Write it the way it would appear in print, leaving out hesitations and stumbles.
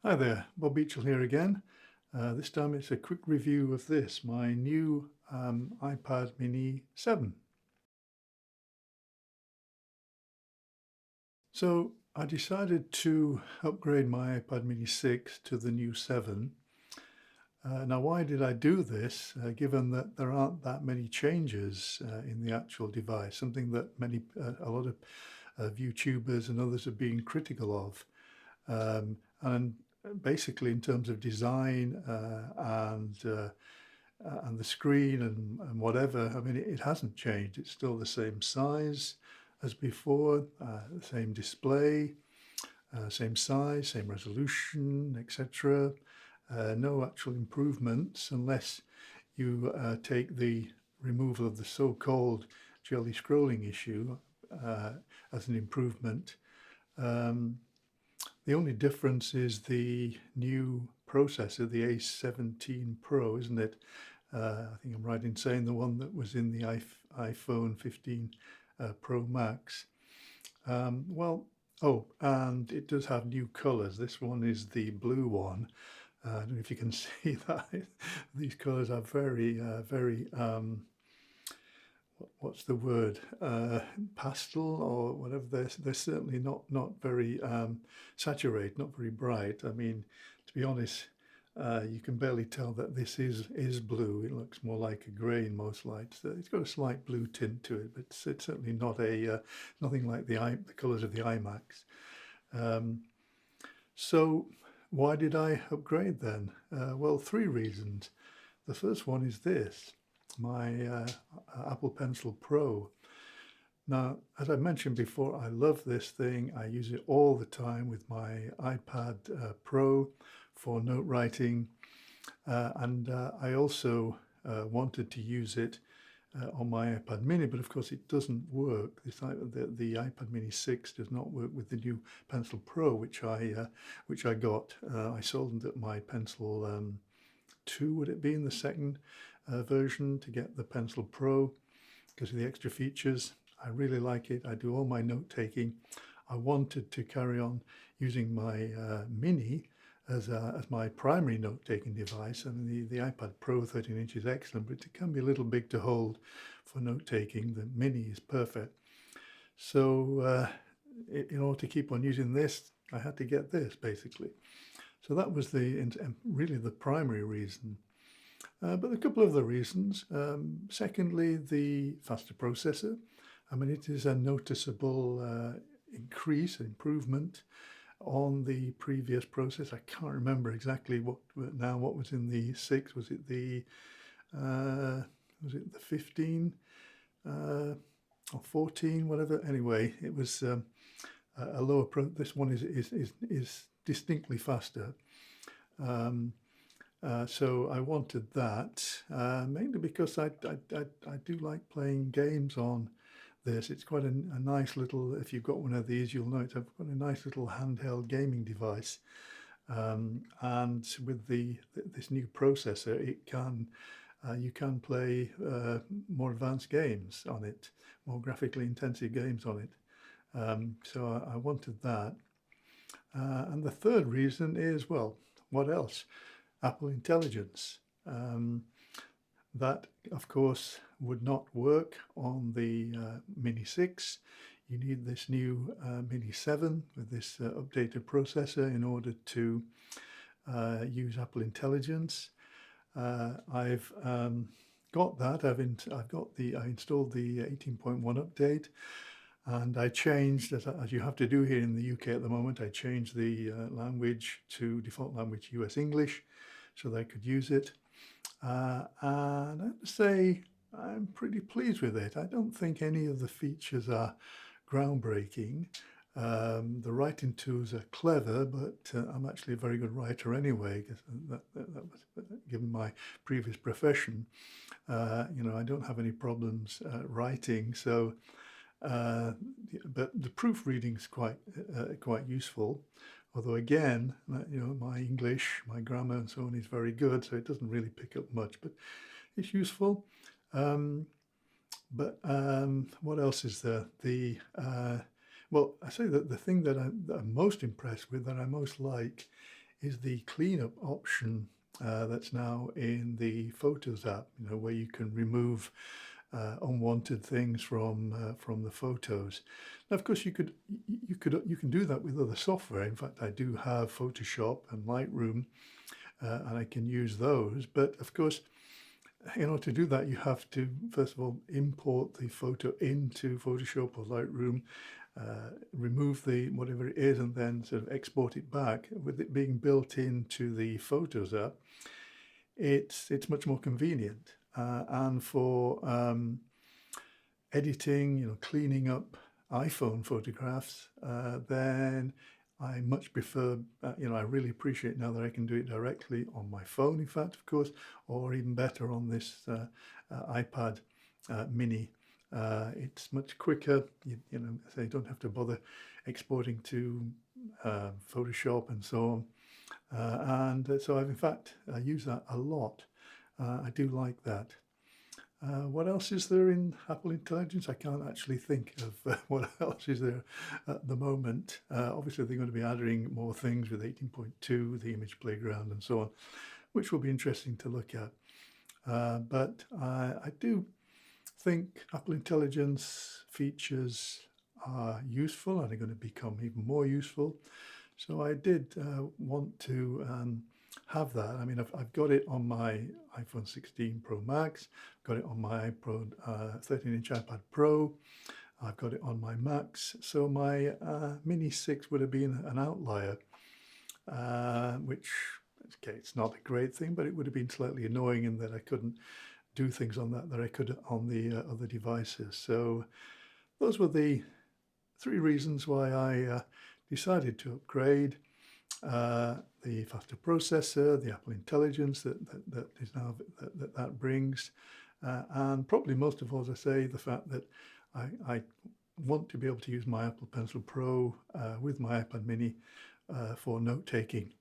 Hi there, Bob Beechel here again. This time it's a quick review of this, my new iPad Mini 7. So I decided to upgrade my iPad Mini 6 to the new 7. Now, why did I do this, given that there aren't that many changes in the actual device, something that a lot of YouTubers and others are being critical of. And basically, in terms of design and the screen and whatever, I mean, it hasn't changed. It's still the same size as before, the same display, same size, same resolution, etc. No actual improvements unless you take the removal of the so-called jelly scrolling issue as an improvement. Um, the only difference is the new processor, the A17 Pro, isn't it? I think I'm right in saying the one that was in the iPhone 15 Pro Max. And it does have new colors. This one is the blue one. I don't know if you can see that. These colors are very, what's the word? Pastel or whatever. They're certainly not very saturated, not very bright. I mean, to be honest, you can barely tell that this is blue. It looks more like a grey in most lights. It's got a slight blue tint to it, but it's certainly not nothing like the colours of the iMacs. Um, so why did I upgrade then? Well, three reasons. The first one is this, my Apple Pencil Pro. Now, as I mentioned before, I love this thing. I use it all the time with my iPad Pro for note writing. And I also wanted to use it on my iPad Mini, but of course it doesn't work. The iPad Mini 6 does not work with the new Pencil Pro, which I got. I sold my Pencil 2, would it be, in the second version to get the Pencil Pro because of the extra features. I really like it. I do all my note taking. I wanted to carry on using my Mini as my primary note-taking device. I mean, the iPad Pro 13 inch is excellent, but it can be a little big to hold for note-taking. The Mini is perfect. So in order to keep on using this, I had to get this, basically. So that was really the primary reason. But a couple of other reasons. Secondly, the faster processor. I mean, it is a noticeable improvement on the previous process. I can't remember exactly what was in the 6. Was it the 15 or 14, whatever? Anyway, it was a lower this one is distinctly faster. So I wanted that, mainly because I do like playing games on this. It's quite a nice little, if you've got one of these, you'll know I've got a nice little handheld gaming device. And with this new processor, you can play more advanced games on it, more graphically intensive games on it. So I wanted that. And the third reason is, well, what else? Apple Intelligence. That, of course, would not work on the Mini 6. You need this new Mini 7 with this updated processor in order to use Apple Intelligence. I've got that. I installed the 18.1 update, and I changed, as you have to do here in the UK at the moment, I changed the language to default language US English so they could use it. And I have to say, I'm pretty pleased with it. I don't think any of the features are groundbreaking. The writing tools are clever, but I'm actually a very good writer anyway, because that was given my previous profession. I don't have any problems writing, so but the proofreading is quite useful. Although again, my English, my grammar and so on is very good, so it doesn't really pick up much, but it's useful. What else is there? Well, I say that the thing that I'm most impressed with, that I most like, is the cleanup option that's now in the Photos app, where you can remove unwanted things from the photos. Now, of course, you can do that with other software. In fact, I do have Photoshop and Lightroom, and I can use those. But of course, in order to do that, you have to first of all import the photo into Photoshop or Lightroom, remove the whatever it is, and then sort of export it back. With it being built into the Photos app, it's much more convenient. And for editing, cleaning up iPhone photographs, then I much prefer, I really appreciate now that I can do it directly on my phone, in fact, of course, or even better on this iPad mini. It's much quicker, so you don't have to bother exporting to Photoshop and so on. And so I've in fact used that a lot. I do like that. What else is there in Apple Intelligence? I can't actually think of what else is there at the moment. Obviously, they're going to be adding more things with 18.2, the image playground and so on, which will be interesting to look at. But I do think Apple Intelligence features are useful and are going to become even more useful. So I did want to have that. I mean, I've got it on my iPhone 16 Pro Max, got it on my iPod 13-inch iPad Pro, I've got it on my Macs. So my Mini 6 would have been an outlier, which, okay, it's not a great thing, but it would have been slightly annoying in that I couldn't do things on that I could on the other devices. So those were the 3 reasons why I decided to upgrade. The faster processor, the Apple Intelligence that is now that brings, and probably most of all, as I say, the fact that I want to be able to use my Apple Pencil Pro with my iPad Mini for note taking.